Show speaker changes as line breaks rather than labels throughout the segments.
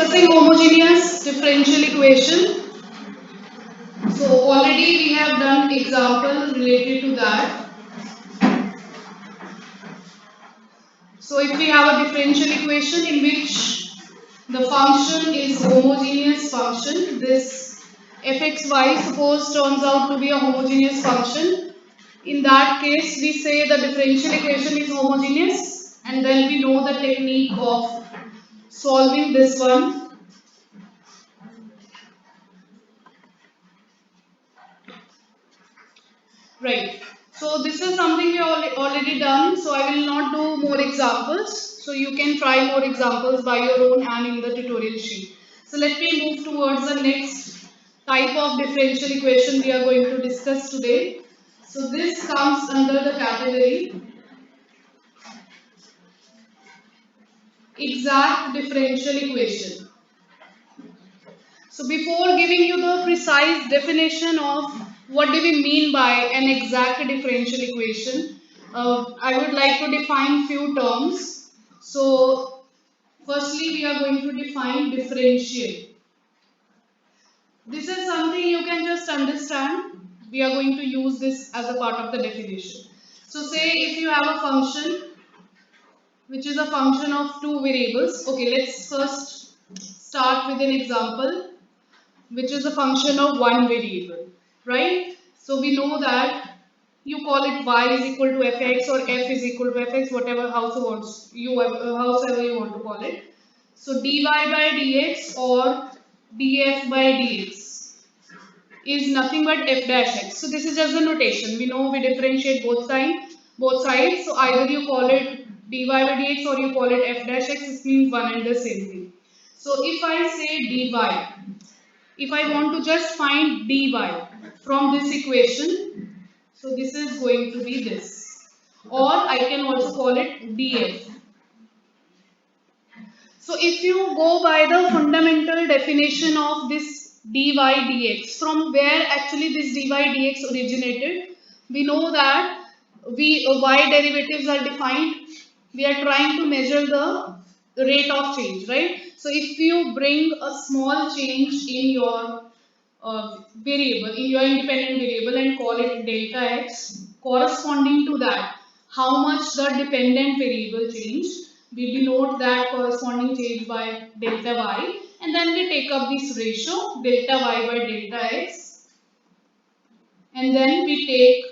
discussing homogeneous differential equation. So already we have done example related to that. So if we have a differential equation in which the function is homogeneous function, this fxy suppose turns out to be a homogeneous function. In that case, we say the differential equation is homogeneous, and then we know the technique of solving this one. Right. So this is something we already done. So I will not do more examples. So you can try more examples by your own and in the tutorial sheet. So let me move towards the next type of differential equation we are going to discuss today. So this comes under the category exact differential equation. So before giving you the precise definition of what do we mean by an exact differential equation, I would like to define few terms. So firstly we are going to define differential. This is something you can just understand. We are going to use this as a part of the definition. So say if you have a function which is a function of two variables. Okay, let's first start with an example which is a function of one variable, right? So we know that you call it y is equal to fx or f is equal to fx, whatever however you want to call it. So dy by dx or df by dx is nothing but f dash x. So this is just the notation. We know we differentiate both sides. So either you call it dy by dx or you call it f dash x. This means one and the same thing. So if I say dy, if I want to just find dy from this equation, so this is going to be this. Or I can also call it df. So if you go by the fundamental definition of this dy dx, from where actually this dy dx originated, we know that y derivatives are defined. We are trying to measure the rate of change, right? So if you bring a small change in your variable, in your independent variable and call it delta x, corresponding to that, how much the dependent variable changed, we denote that corresponding change by delta y, and then we take up this ratio delta y by delta x, and then we take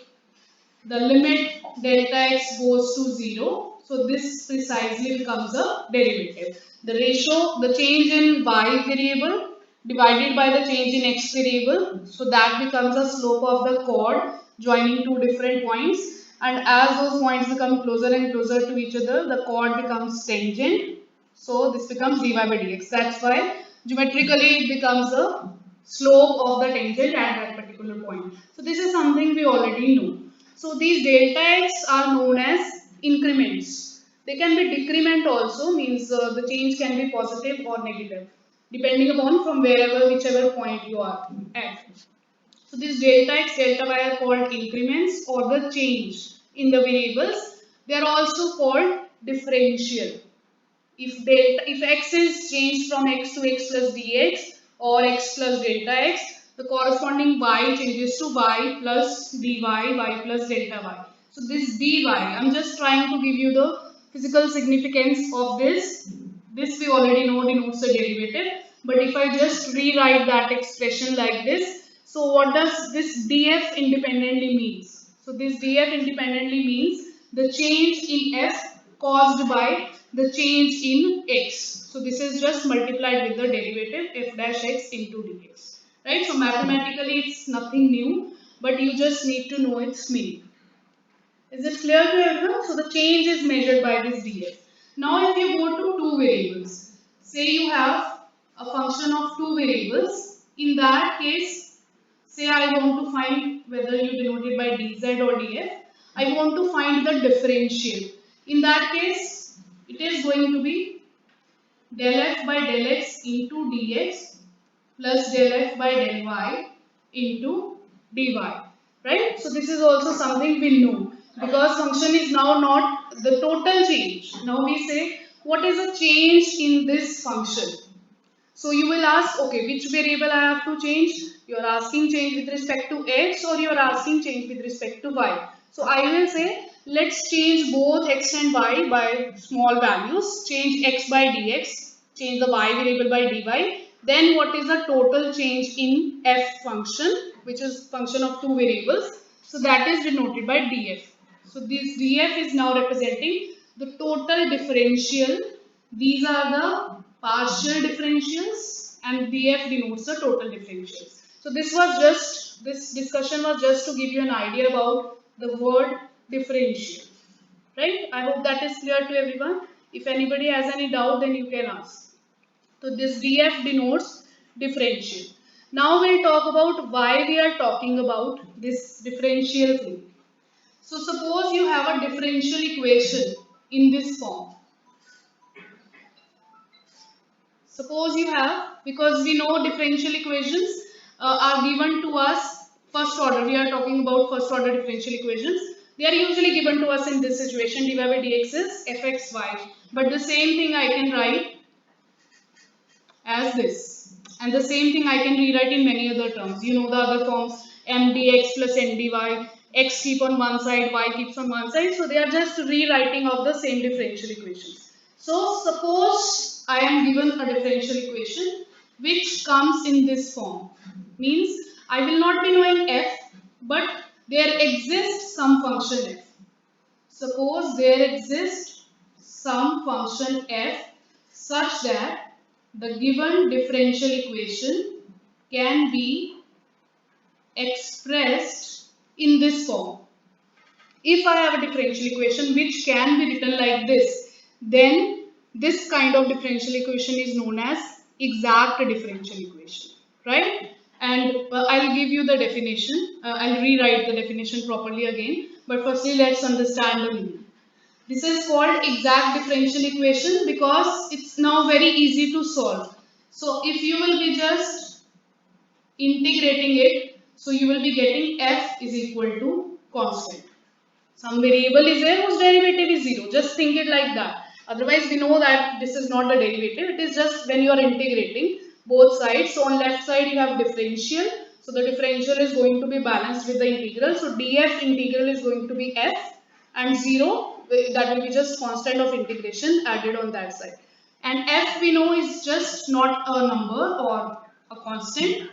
the limit delta x goes to 0. So this precisely becomes a derivative. The ratio, the change in y variable divided by the change in x variable. So that becomes a slope of the chord joining two different points. And as those points become closer and closer to each other, the chord becomes tangent. So this becomes dy by dx. That's why geometrically it becomes a slope of the tangent at that particular point. So this is something we already know. So these delta x are known as increments. They can be decrement also, means the change can be positive or negative depending upon from wherever, whichever point you are at. So these delta x, delta y are called increments or the change in the variables. They are also called differential. If x is changed from x to x plus dx or x plus delta x, the corresponding y changes to y plus dy, y plus delta y. So this dy, I'm just trying to give you the physical significance of this. This we already know denotes a derivative. But if I just rewrite that expression like this, so what does this df independently means? So this df independently means the change in f caused by the change in x. So this is just multiplied with the derivative f dash x into dx. Right? So mathematically it's nothing new, but you just need to know its meaning. Is it clear to everyone? So the change is measured by this df. Now if you go to two variables, say you have a function of two variables, in that case, say I want to find whether you denote it by dz or df, I want to find the differential. In that case, it is going to be del f by del x into dx plus del f by del y into dy, right? So this is also something we know because function is now not the total change. Now we say what is the change in this function. So you will ask, okay, which variable I have to change? You are asking change with respect to x, or you are asking change with respect to y. So I will say, let's change both x and y by small values. Change x by dx, change the y variable by dy. Then what is the total change in f function, which is function of two variables. So that is denoted by df. So this df is now representing the total differential. These are the partial differentials, and df denotes the total differentials. So this discussion was just to give you an idea about the word differential. Right? I hope that is clear to everyone. If anybody has any doubt, then you can ask. So this df denotes differential. Now we'll talk about why we are talking about this differential thing. So suppose you have a differential equation in this form. Suppose you have, because we know differential equations are given to us first order. We are talking about first order differential equations. They are usually given to us in this situation. dy by dx is fxy. But the same thing I can write as this. And the same thing I can rewrite in many other terms. You know the other forms, mdx plus ndy, x keep on one side, y keeps on one side. So they are just rewriting of the same differential equation. So suppose I am given a differential equation which comes in this form. Means I will not be knowing f, but there exists some function f. Suppose there exists some function f such that the given differential equation can be expressed in this form. If I have a differential equation which can be written like this, then this kind of differential equation is known as exact differential equation, right? And I'll give you the definition. I'll rewrite the definition properly again. But firstly, let's understand the meaning. This is called exact differential equation because it's now very easy to solve. So if you will be just integrating it, so you will be getting f is equal to constant. Some variable is there whose derivative is 0. Just think it like that. Otherwise, we know that this is not the derivative. It is just when you are integrating both sides. So on left side you have differential. So the differential is going to be balanced with the integral. So df integral is going to be f, and 0, that will be just constant of integration added on that side. And f we know is just not a number or a constant.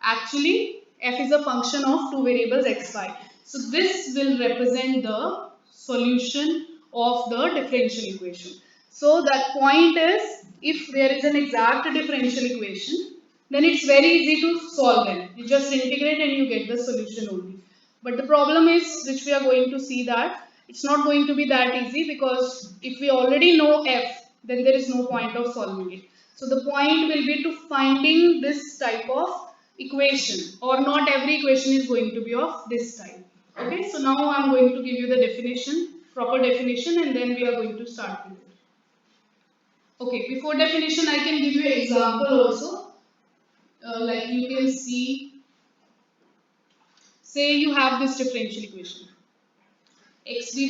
Actually, f is a function of two variables x, y. So this will represent the solution of the differential equation. So that point is, if there is an exact differential equation, then it's very easy to solve them. You just integrate and you get the solution only. But the problem is, which we are going to see, that it's not going to be that easy, because if we already know f, then there is no point of solving it. So the point will be to finding this type of equation, or not every equation is going to be of this type. Okay, so now I'm going to give you the definition, proper definition, and then we are going to start with it. Okay, before definition I can give you an example also. Like you can see, say you have this differential equation, x dy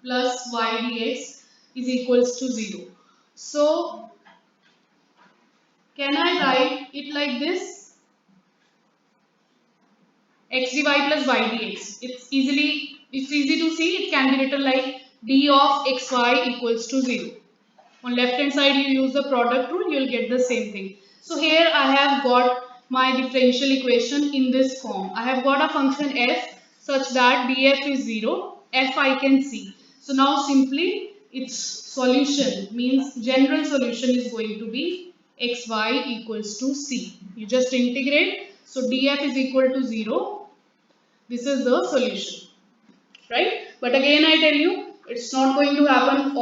plus y dx is equals to 0. So can I write it like this? X dy plus y dx. It's easy to see. It can be written like d of xy equals to 0. On left hand side you use the product rule, you will get the same thing. So here I have got my differential equation in this form. I have got a function f such that df is 0, f I can see. So now simply its solution, means general solution, is going to be xy equals to c. You just integrate. So df is equal to 0. This is the solution, right? But again I tell you, it's not going to happen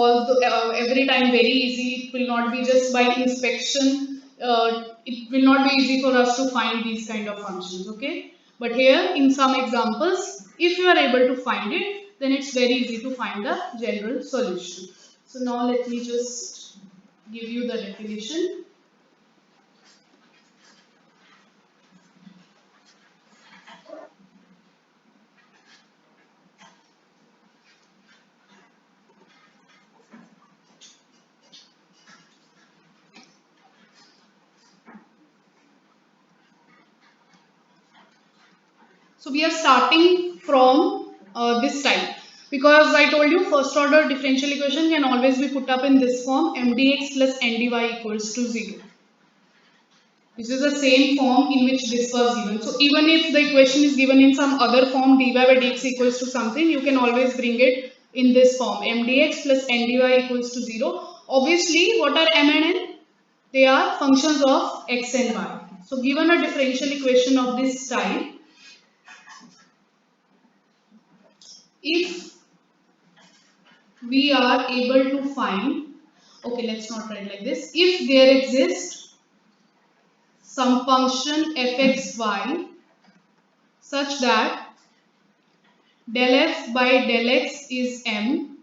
every time very easy. It will not be just by inspection. It will not be easy for us to find these kind of functions, okay? But here in some examples, if you are able to find it, then it's very easy to find the general solution. So now let me just give you the definition. So we are starting from this type, because I told you first order differential equation can always be put up in this form, mdx plus ndy equals to 0. This is the same form in which this was given. So even if the equation is given in some other form, dy by dx equals to something, you can always bring it in this form, mdx plus ndy equals to 0. Obviously, what are m and n? They are functions of x and y. So given a differential equation of this type, if we are able to find, okay, let's not write like this, if there exists some function fxy such that del f by del x is m,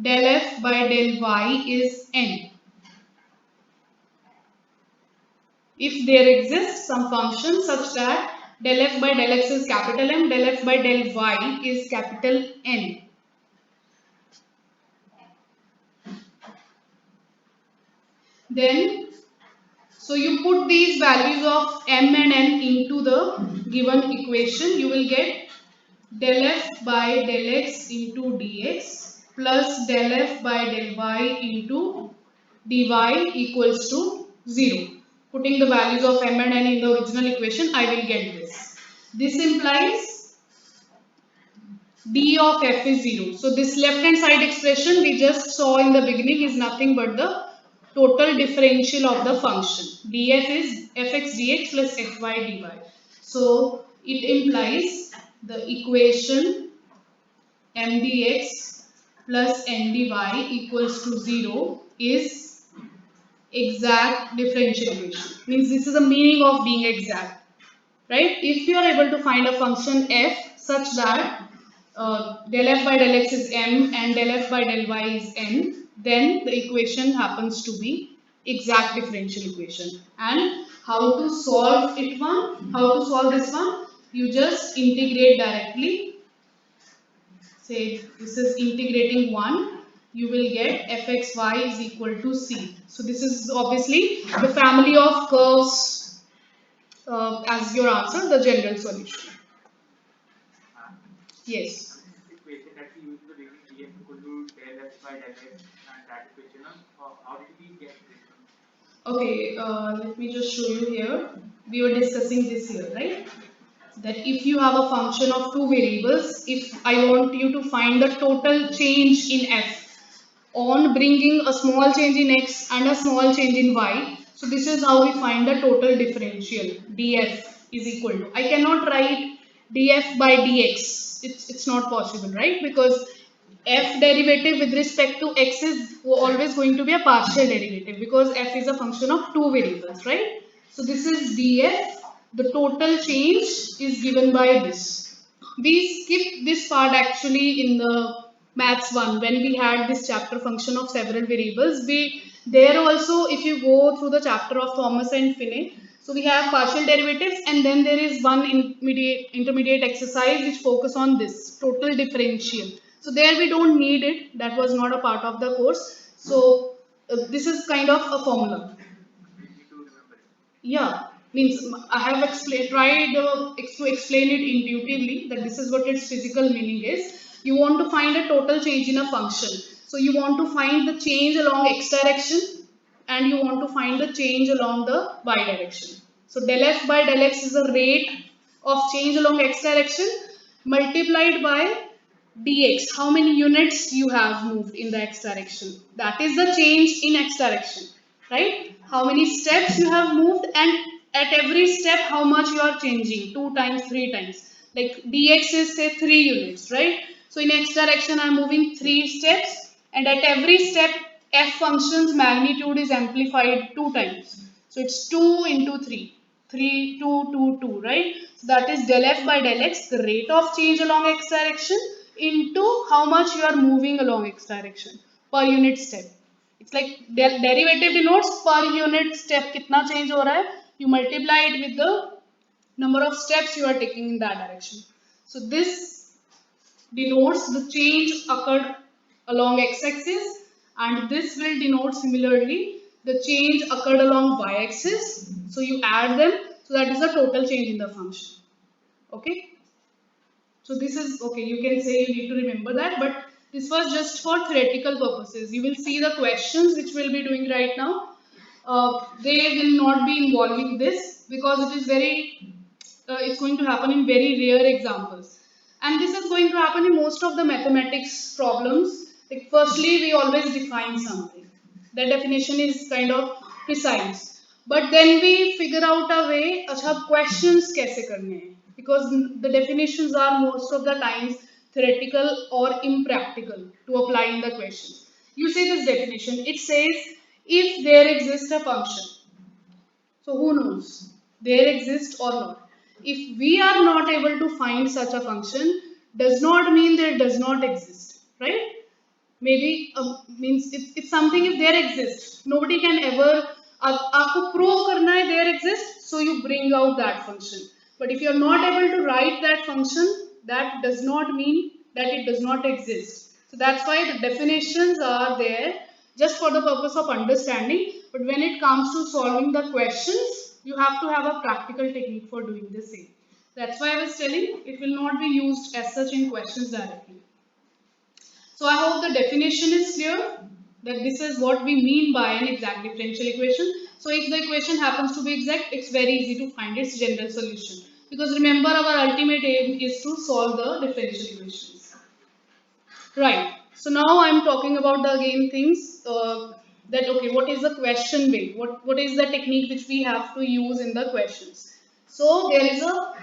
del f by del y is n. If there exists some function such that del f by del x is capital M, del f by del y is capital N, then so you put these values of m and n into the given equation, you will get del f by del x into dx plus del f by del y into dy equals to 0. Putting the values of m and n in the original equation, I will get this. This implies d of f is 0. So this left hand side expression we just saw in the beginning is nothing but the total differential of the function. df is fx dx plus fy dy. So it implies the equation mdx plus ndy equals to 0 is exact differential equation. Means this is the meaning of being exact, right? If you are able to find a function f such that del f by del x is m and del f by del y is n, then the equation happens to be exact differential equation. And how to solve it one? How to solve this one? You just integrate directly. Say this is integrating 1. You will get fxy is equal to c. So this is obviously the family of curves as your answer, the general solution. Yes.
Equation that we use in the beginning, df equal to del f by del x, and that equation, how did we get this one?
Okay, let me just show you here. We were discussing this here, right? That if you have a function of two variables, if I want you to find the total change in f on bringing a small change in x and a small change in y, so this is how we find the total differential. df is equal to, I cannot write df by dx, it's not possible, right? Because f derivative with respect to x is always going to be a partial derivative, because f is a function of two variables, right? So this is df, the total change is given by this. We skipped this part actually in the maths 1 when we had this chapter function of several variables. We there also, if you go through the chapter of Thomas and Finney, so we have partial derivatives, and then there is one intermediate exercise which focus on this total differential. So there we don't need it, that was not a part of the course. So this is kind of a formula. Yeah, means I have tried to explain it intuitively that this is what its physical meaning is. You want to find a total change in a function, so you want to find the change along x direction and you want to find the change along the y direction. So del f by del x is the rate of change along x direction multiplied by dx, how many units you have moved in the x direction, that is the change in x direction, right? How many steps you have moved, and at every step how much you are changing, 2 times, 3 times. Like dx is say 3 units, right? So in x direction I am moving 3 steps, and at every step f function's magnitude is amplified 2 times. So it's 2 into 3. 3, 2, 2, 2, right? So that is del f by del x, the rate of change along x direction, into how much you are moving along x direction per unit step. It's like derivative denotes per unit step kitna change ho raha hai. You multiply it with the number of steps you are taking in that direction. So this denotes the change occurred along x-axis, and this will denote similarly the change occurred along y-axis. So you add them, so that is the total change in the function. Okay. So this is okay, you can say you need to remember that, but this was just for theoretical purposes. You will see the questions which we'll be doing right now. They will not be involving this because it is very, it's going to happen in very rare examples. And this is going to happen in most of the mathematics problems. Like firstly, we always define something. The definition is kind of precise. But then we figure out a way, अच्छा questions कैसे करने हैं? Because the definitions are most of the times theoretical or impractical to apply in the questions. You see this definition, it says if there exists a function. So who knows? There exists or not. If we are not able to find such a function, does not mean that it does not exist, right? Maybe means it's something if there exists. Nobody can ever आपको prove करना है there exists, so you bring out that function. But if you are not able to write that function, that does not mean that it does not exist. So that's why the definitions are there just for the purpose of understanding. But when it comes to solving the questions, you have to have a practical technique for doing the same. That's why I was telling it will not be used as such in questions directly. So I hope the definition is clear that this is what we mean by an exact differential equation. So if the equation happens to be exact, it's very easy to find its general solution. Because remember, our ultimate aim is to solve the differential equations. Right. So now I'm talking about the again things that okay, what is the question way? What is the technique which we have to use in the questions? So there is a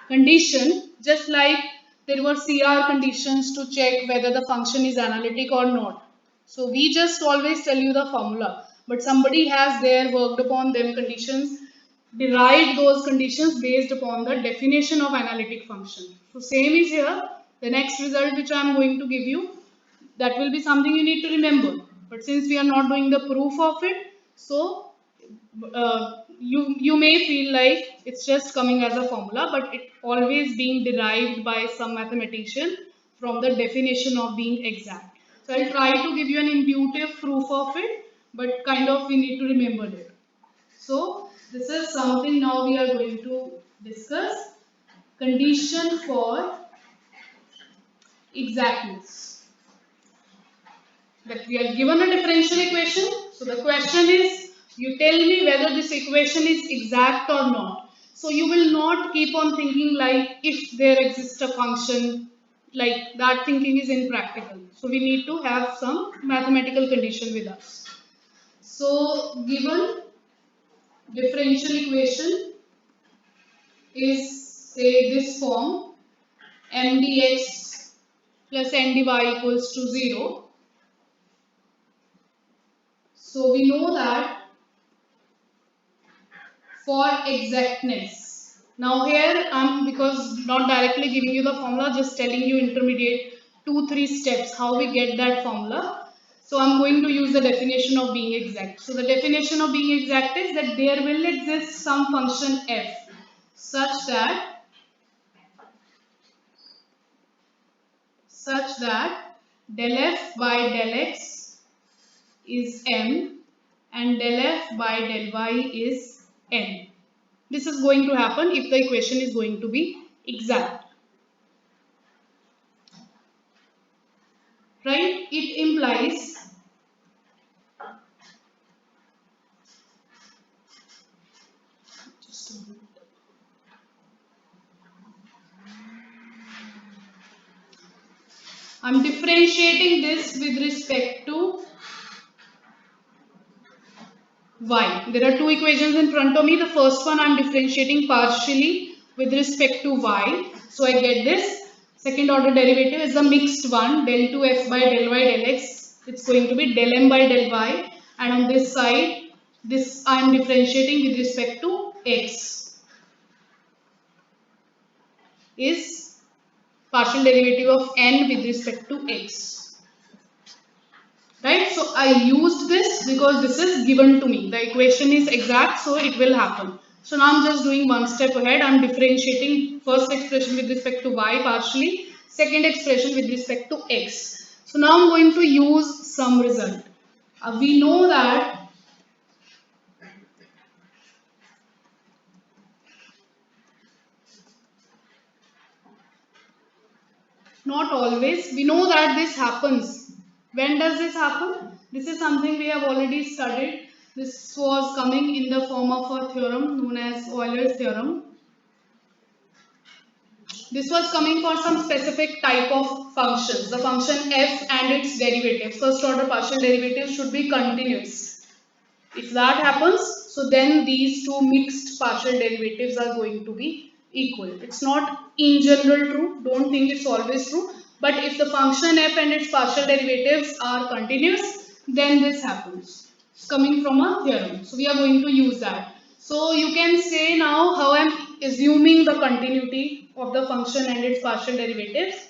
condition, just like there were CR conditions to check whether the function is analytic or not. So we just always tell you the formula, but somebody has there worked upon them conditions, derived those conditions based upon the definition of analytic function. So same is here. The next result which I am going to give you, that will be something you need to remember. But since we are not doing the proof of it, so you may feel like it's just coming as a formula, but it always being derived by some mathematician from the definition of being exact. So I'll try to give you an intuitive proof of it, but kind of we need to remember it. So this is something now we are going to discuss. Condition for exactness. That we are given a differential equation. So the question is, you tell me whether this equation is exact or not. So you will not keep on thinking like if there exists a function, like that thinking is impractical. So we need to have some mathematical condition with us. So given differential equation is say this form, m dx plus n dy equals to 0. So we know that for exactness. Now here I'm because not directly giving you the formula, just telling you intermediate 2-3 steps how we get that formula. So I'm going to use the definition of being exact. So the definition of being exact is that there will exist some function f such that del f by del x is m and del f by del y is n. This is going to happen if the equation is going to be exact. Right? It implies I'm differentiating this with respect to y. There are two equations in front of me. The first one I'm differentiating partially with respect to y. So I get this. Second order derivative is a mixed one, del 2f by del y del x. It's going to be del m by del y. And on this side, this I'm differentiating with respect to x is partial derivative of n with respect to x. Right? So I used this because this is given to me. The equation is exact, so it will happen. So now I'm just doing one step ahead. I'm differentiating first expression with respect to y partially, second expression with respect to x. So now I'm going to use some result. We know that not always. We know that this happens. When does this happen? This is something we have already studied. This was coming in the form of a theorem known as Euler's theorem. This was coming for some specific type of functions, the function f and its derivatives. First order partial derivatives should be continuous. If that happens, so then these two mixed partial derivatives are going to be equal. It's not in general true, don't think it's always true, but if the function f and its partial derivatives are continuous, then this happens. It's coming from a theorem, so we are going to use that. So you can say now how I am assuming the continuity of the function and its partial derivatives,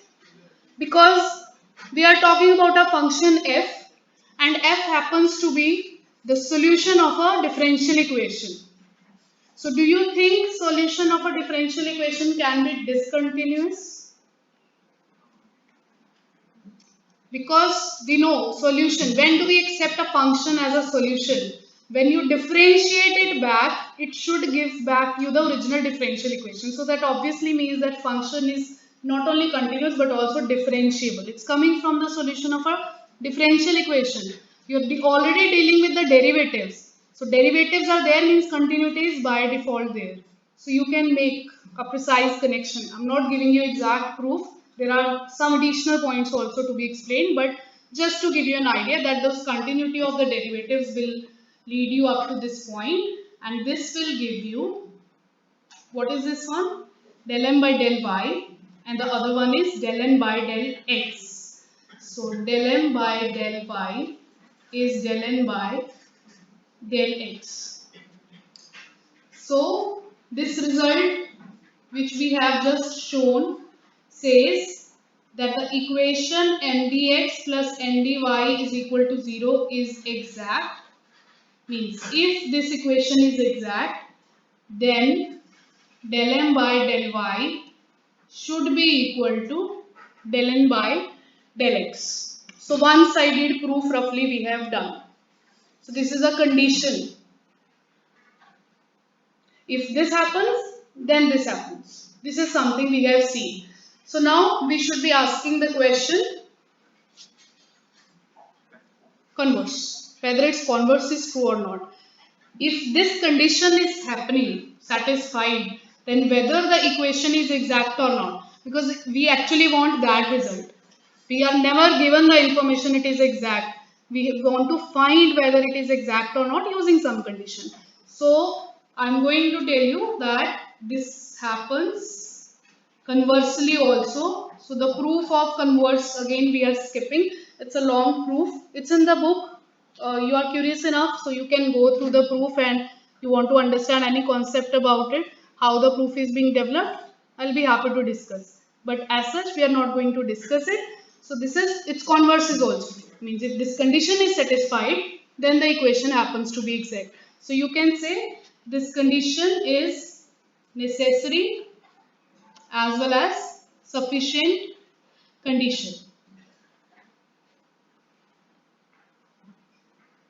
because we are talking about a function f, and f happens to be the solution of a differential equation. So do you think solution of a differential equation can be discontinuous? Because we know solution, when do we accept a function as a solution? When you differentiate it back, it should give back you the original differential equation. So that obviously means that function is not only continuous but also differentiable. It's coming from the solution of a differential equation. You're already dealing with the derivatives. So derivatives are there means continuity is by default there. So you can make a precise connection. I'm not giving you exact proof. There are some additional points also to be explained, but just to give you an idea that the continuity of the derivatives will lead you up to this point, and this will give you, what is this one? Del m by del y, and the other one is del n by del x. So del m by del y is del n by del x. So this result which we have just shown says that the equation n dx plus n dy is equal to 0 is exact. Means if this equation is exact, then del m by del y should be equal to del n by del x. So one-sided proof roughly we have done. So this is a condition. If this happens, then this happens. This is something we have seen. So now we should be asking the question converse, whether its converse is true or not. If this condition is happening, satisfied, then whether the equation is exact or not, because we actually want that result. We are never given the information it is exact. We want to find whether it is exact or not using some condition. So I'm going to tell you that this happens conversely also. So the proof of converse, again we are skipping. It's a long proof. It's in the book. You are curious enough, so you can go through the proof, and you want to understand any concept about it, how the proof is being developed, I'll be happy to discuss. But as such, we are not going to discuss it. So this is, its converse is also. Means if this condition is satisfied, then the equation happens to be exact. So you can say this condition is necessary as well as sufficient condition.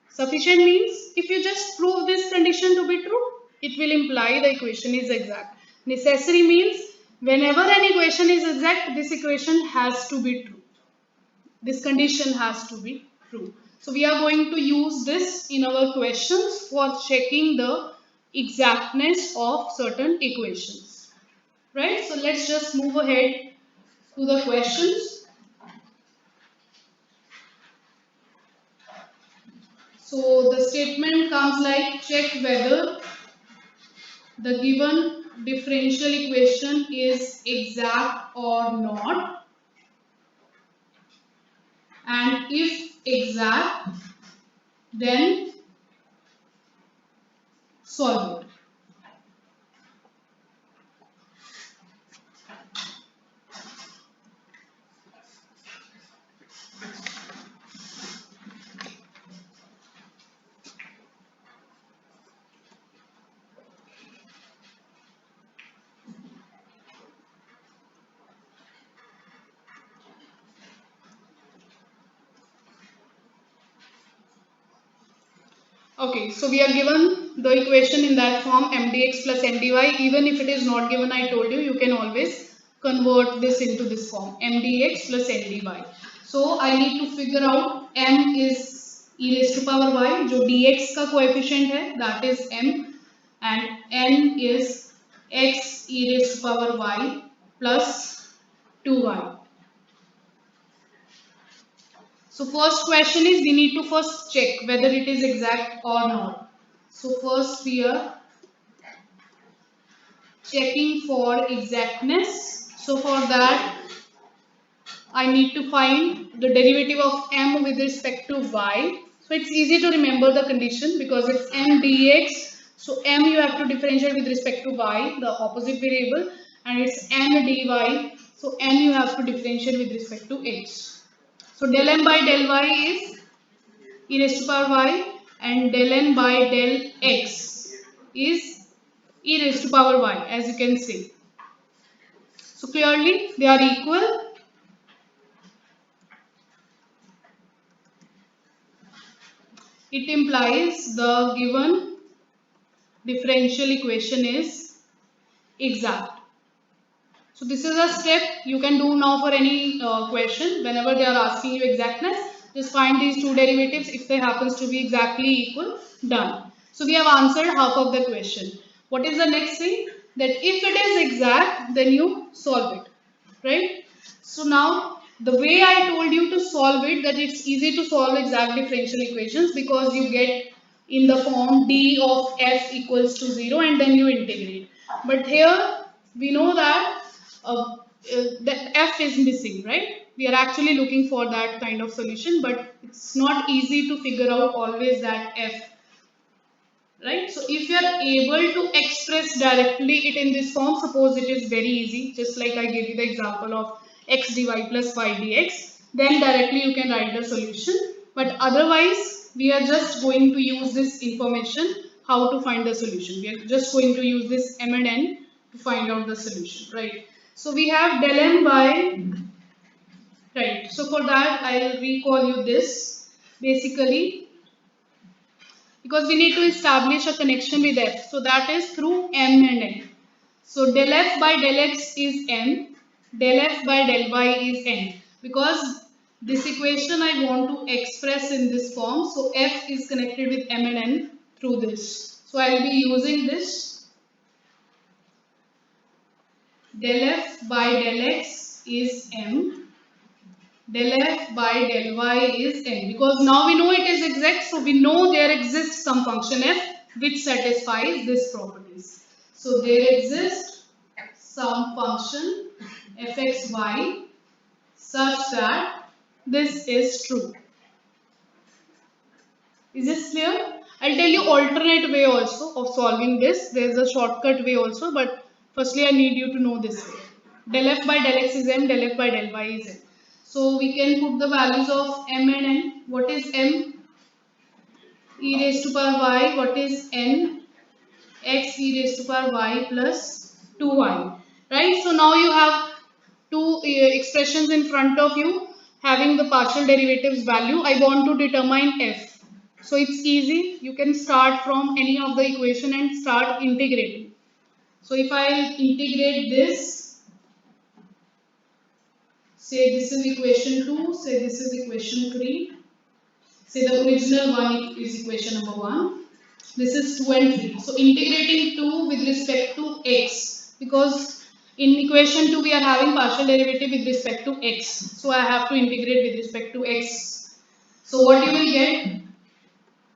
Sufficient means if you just prove this condition to be true, it will imply the equation is exact. Necessary means whenever an equation is exact, this equation has to be true. This condition has to be true. So we are going to use this in our questions for checking the exactness of certain equations. Right? So let's just move ahead to the questions. So the statement comes like, check whether the given differential equation is exact or not, and if exact, then solve it. Okay, so we are given the equation in that form, m dx plus n dy. Even if it is not given, I told you, you can always convert this into this form, m dx plus n dy. So I need to figure out m is e raised to power y, जो dx का coefficient है, that is m, and n is x e raised to power y plus 2y. So first question is, we need to first check whether it is exact or not. So first we are checking for exactness. So for that I need to find the derivative of m with respect to y. So it's easy to remember the condition because it's m dx. So m you have to differentiate with respect to y, the opposite variable, and it's n dy. So n you have to differentiate with respect to x. So del m by del y is e raised to power y, and del n by del x is e raised to power y, as you can see. So clearly they are equal. It implies the given differential equation is exact. So this is a step you can do now for any question. Whenever they are asking you exactness, just find these two derivatives. If they happens to be exactly equal, done. So we have answered half of the question. What is the next thing? That if it is exact, then you solve it, right? So now the way I told you to solve it, that it's easy to solve exact differential equations because you get in the form d of f equals to 0 and then you integrate. But here we know that that f is missing, right? We are actually looking for that kind of solution, but it's not easy to figure out always that f, right? So if you are able to express directly it in this form, suppose it is very easy, just like I gave you the example of x dy plus y dx, then directly you can write the solution. But otherwise, we are just going to use this information how to find the solution. We are just going to use this m and n to find out the solution, right? So we have del m by, right? So for that, I'll recall you this. Basically, because we need to establish a connection with f. So that is through m and n. So del f by del x is m, del f by del y is n. Because this equation I want to express in this form, so f is connected with m and n through this. So I will be using this. Del f by del x is m, del f by del y is n, because now we know it is exact, so we know there exists some function f which satisfies this properties. So there exists some function fxy such that this is true. Is this clear? I'll tell you alternate way also of solving this. There is a shortcut way also, but firstly I need you to know this way. Del f by del x is m, del f by del y is n. So we can put the values of m and n. What is m? E raised to power y. What is n? X e raised to power y plus 2y. Right? So now you have two expressions in front of you having the partial derivatives value. I want to determine f. So it's easy. You can start from any of the equation and start integrating. So if I integrate this, say this is equation 2, say this is equation 3, say the original one is equation number 1, this is 2 and 3. So integrating 2 with respect to x, because in equation 2 we are having partial derivative with respect to x. So I have to integrate with respect to x. So what you will get?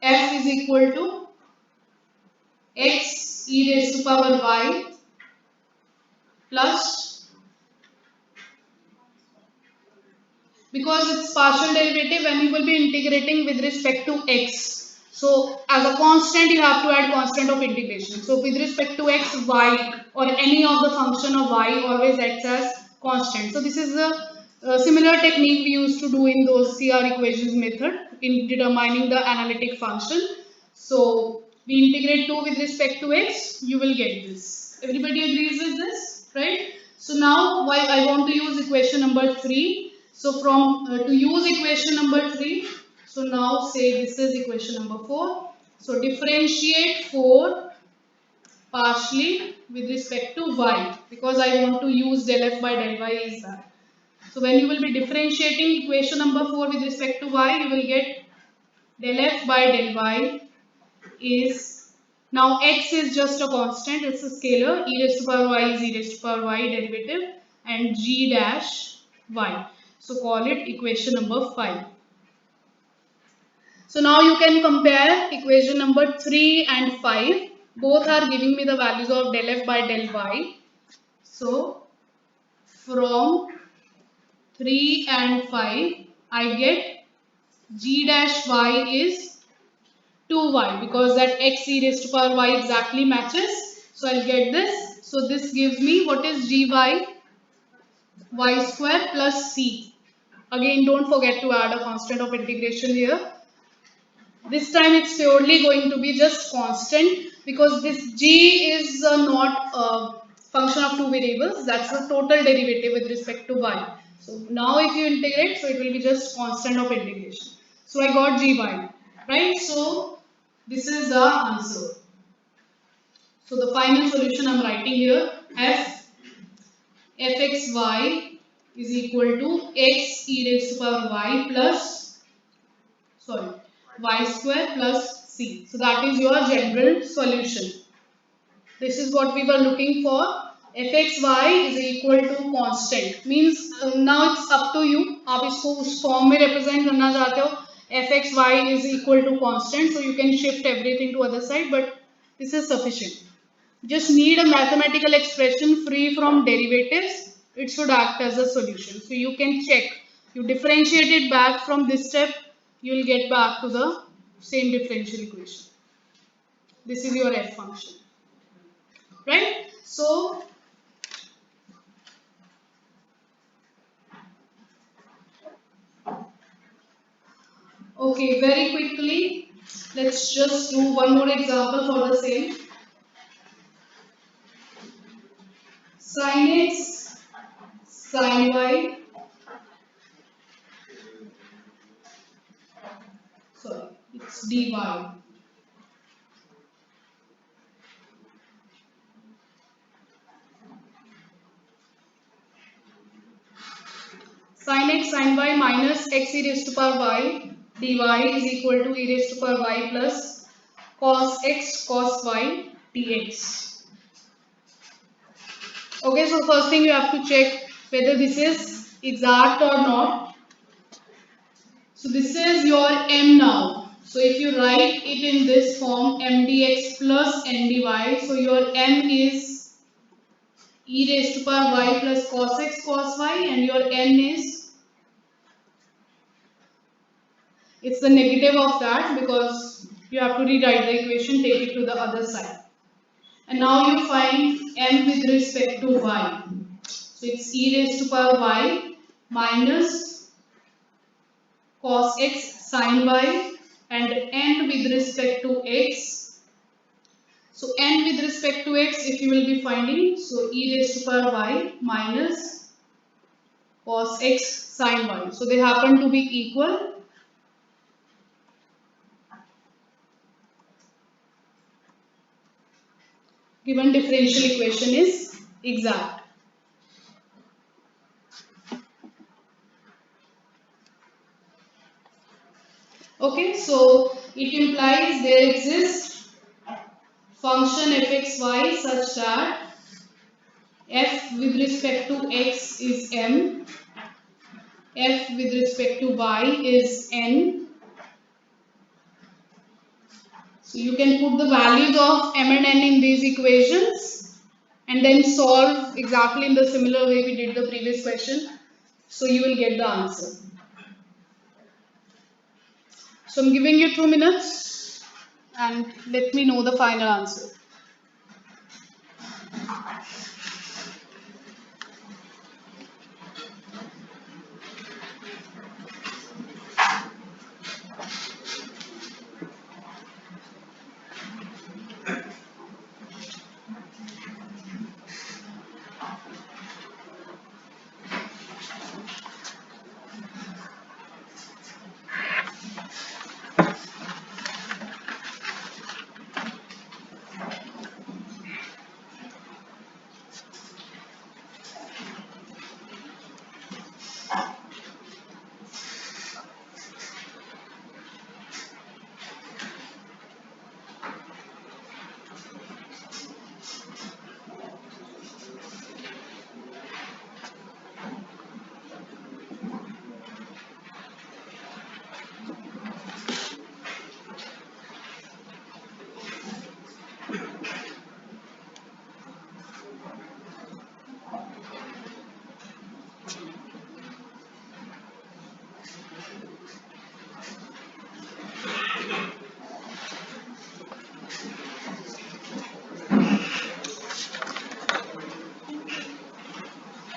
F is equal to x e raised to power y plus, because it's partial derivative and you will be integrating with respect to x. So as a constant you have to add constant of integration. So with respect to x, y or any of the function of y always acts as constant. So this is a similar technique we used to do in those CR equations method in determining the analytic function. So we integrate 2 with respect to x, you will get this. Everybody agrees with this, right? So now why I want to use equation number 3. So from to use equation number 3, so now say this is equation number 4. So differentiate 4 partially with respect to y, because I want to use del f by del y is that. So when you will be differentiating equation number 4 with respect to y, you will get del f by del y is, now x is just a constant, it's a scalar, e raised to power y is e raised to power y derivative, and g dash y. So call it equation number 5. So now you can compare equation number 3 and 5. Both are giving me the values of del f by del y. So from 3 and 5, I get g dash y is 2y, because that x e raised to power y exactly matches. So I'll get this. So this gives me what is gy, y square plus c. Again, don't forget to add a constant of integration here. This time it's purely going to be just constant, because this g is not a function of two variables. That's the total derivative with respect to y. So now if you integrate, so it will be just constant of integration. So I got gy, right? So this is the answer. So the final solution I'm writing here, fxy is equal to x e raised to power y plus, sorry, y square plus c. So that is your general solution. This is what we were looking for. fxy is equal to constant, means now it's up to you. आप इसको उस form में represent करना चाहते हो, fxy is equal to constant, so you can shift everything to other side, but this is sufficient. Just need a mathematical expression free from derivatives. It should act as a solution. So you can check. You differentiate it back from this step, you will get back to the same differential equation. This is your f function. Right? So, okay, very quickly, let's just do one more example for the same. Sin x, sin y, sorry, it's dy. Sin x, sin y minus x e raised to power y dy is equal to e raised to power y plus cos x cos y dx. Okay, so first thing you have to check whether this is exact or not. So this is your m now. So if you write it in this form, m dx plus n dy, so your m is e raised to power y plus cos x cos y, and your n is, it's the negative of that, because you have to rewrite the equation, take it to the other side. And now you find m with respect to y. So it's e raised to power y minus cos x sin y, and n with respect to x. So n with respect to x, if you will be finding, so e raised to power y minus cos x sin y. So they happen to be equal. Given differential equation is exact. Okay, so it implies there exists function fxy such that f with respect to x is m, f with respect to y is n. So you can put the values of m and n in these equations and then solve exactly in the similar way we did the previous question. So you will get the answer. So I'm giving you 2 minutes and let me know the final answer.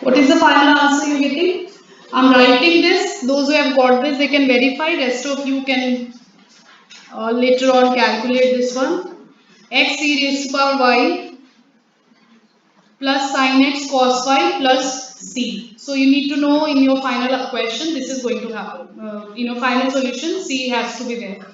What is the final answer you're getting? I'm writing this. Those who have got this, they can verify. Rest of you can later on calculate this one. X e raised to power y plus sin x cos y plus c. So you need to know in your final question this is going to happen. In your final solution, c has to be there.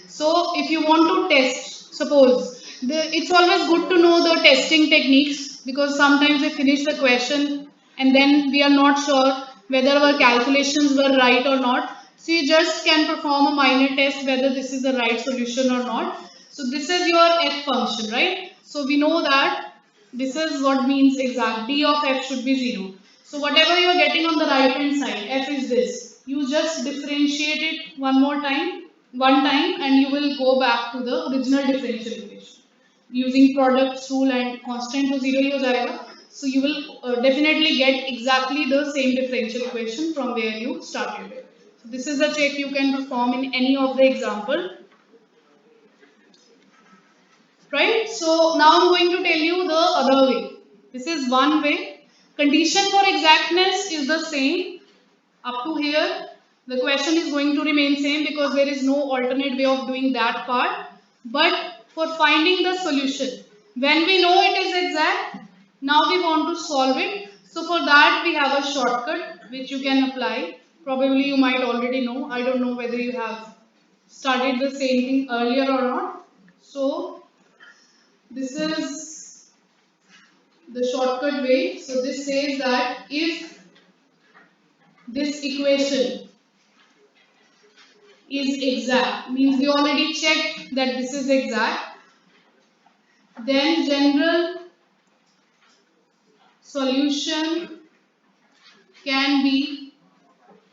So if you want to test, suppose it's always good to know the testing techniques because sometimes we finish the question and then we are not sure whether our calculations were right or not. So you just can perform a minor test whether this is the right solution or not. So this is your f function, right? So we know that this is what means exact d of f should be 0. So whatever you are getting on the right hand side, f is this. You just differentiate it one time and you will go back to the original differential equation. Using products rule and constant to 0 ही हो जाएगा. So you will definitely get exactly the same differential equation from where you started it. So this is a check you can perform in any of the example. Right? So now I'm going to tell you the other way. This is one way. Condition for exactness is the same. Up to here, the question is going to remain same because there is no alternate way of doing that part. But for finding the solution, when we know it is exact, now we want to solve it. So for that we have a shortcut which you can apply. Probably you might already know. I don't know whether you have started the same thing earlier or not. So this is the shortcut way. So this says that if this equation is exact, means we already checked that this is exact, then general solution can be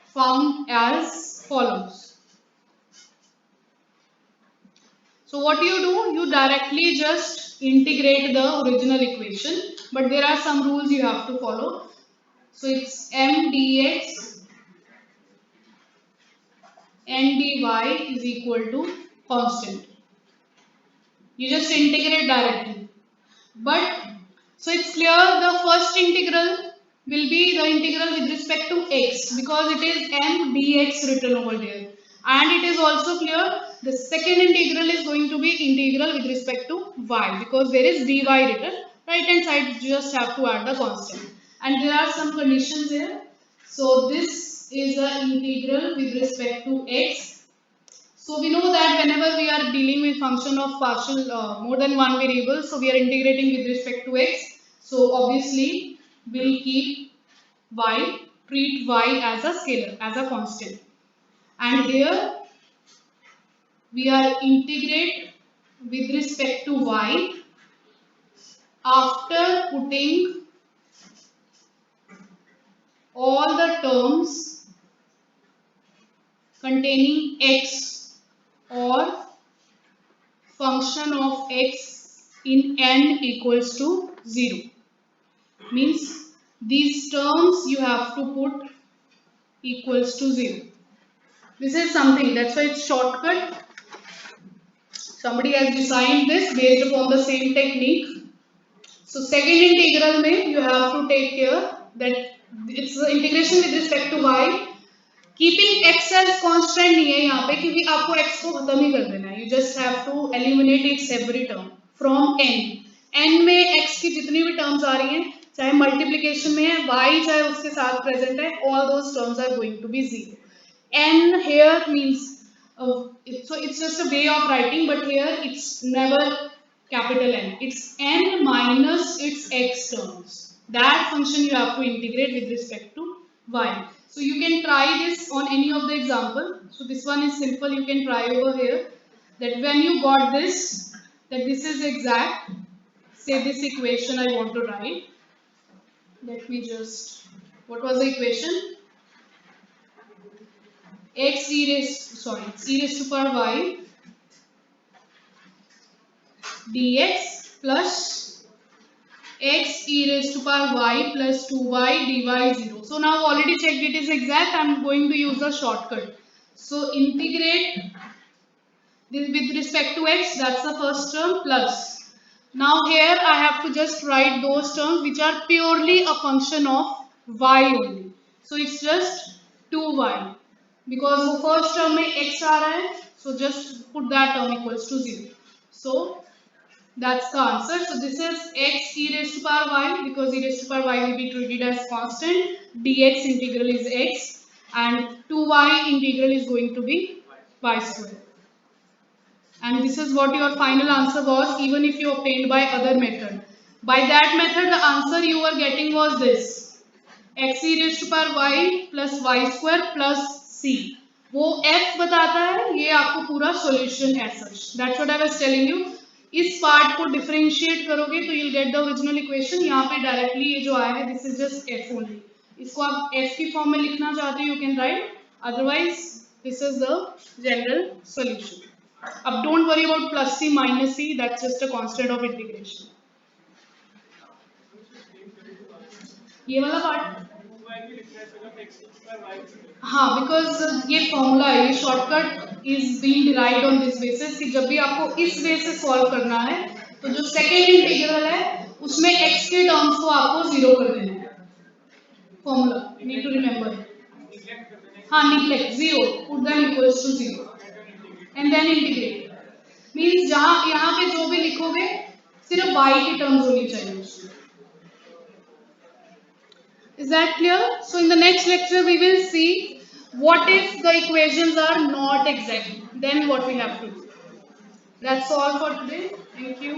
found as follows. So what do? You directly just integrate the original equation, but there are some rules you have to follow. So it's m dx n dy is equal to constant. You just integrate directly. But so it's clear the first integral will be the integral with respect to x because it is m dx written over there. And it is also clear the second integral is going to be integral with respect to y because there is dy written. Right hand side you just have to add the constant. And there are some conditions here. So this is an integral with respect to x. So we know that whenever we are dealing with function of partial more than one variable, so we are integrating with respect to x. So obviously we'll keep treat y as a scalar, as a constant. And here we are integrate with respect to y after putting all the terms containing x or function of x in n equals to 0. Means these terms you have to put equals to 0. This is something, that's why it's shortcut. Somebody has designed this based upon the same technique. So second integral mein you have to take care that it's the integration with respect to y. Keeping x as constant नहीं है यहाँ पे क्योंकि आपको x को खत्म ही कर देना है. You just have to eliminate its every term from n. n में x की जितनी भी terms आ रही हैं, चाहे multiplication में है, y चाहे उसके साथ present है, all those terms are going to be 0. n here means so it's just a way of writing, but here it's never capital N. It's n minus its x terms. That function you have to integrate with respect to y. So you can try this on any of the example. So this one is simple. You can try over here. That when you got this, that this is exact. Say this equation I want to write. Let me just. What was the equation? X e raised to power y dx plus x e raised to power y plus 2y dy 0. So now already checked it is exact. I am going to use a shortcut. So integrate this with respect to x, that's the first term, plus. Now here I have to just write those terms which are purely a function of y only. So it's just 2y because the first term में x आ रहा है, so just put that term equals to 0. So that's the answer. So this is x e raised to power y because e raised to power y will be treated as constant. Dx integral is x and 2y integral is going to be y square. And this is what your final answer was, even if you obtained by other method. By that method, the answer you were getting was this: x e raised to power y plus y square plus c. वो f बताता है, ये आपको पूरा solution as such. That's what I was telling you. इस part को differentiate करोगे तो you'll get the original equation. यहाँ पे डायरेक्टली ये जो आया है, this is just f only. इसको आप f की फॉर्म में लिखना चाहते हो, you can write. Otherwise, this is the general solution. अब don't worry about plus c minus c, that's just a constant of integration. ये वाला पार्ट हाँ, बिकॉज ये फॉर्मूला है, ये shortcut is being derived on this basis कि जब भी आपको इस वे से सॉल्व करना है तो जो सेकेंड इंटीग्रल है उसमें x के टर्म्स को आपको जीरो कर देना है. Formula need to remember. हाँ, neglect zero, put them equals to zero and then integrate. Means जहां यहाँ पे जो भी लिखोगे सिर्फ y की टर्म्स होनी चाहिए. Is that clear? So in the next lecture we will see what if the equations are not exact. Then what we have to do. That's all for today. Thank you.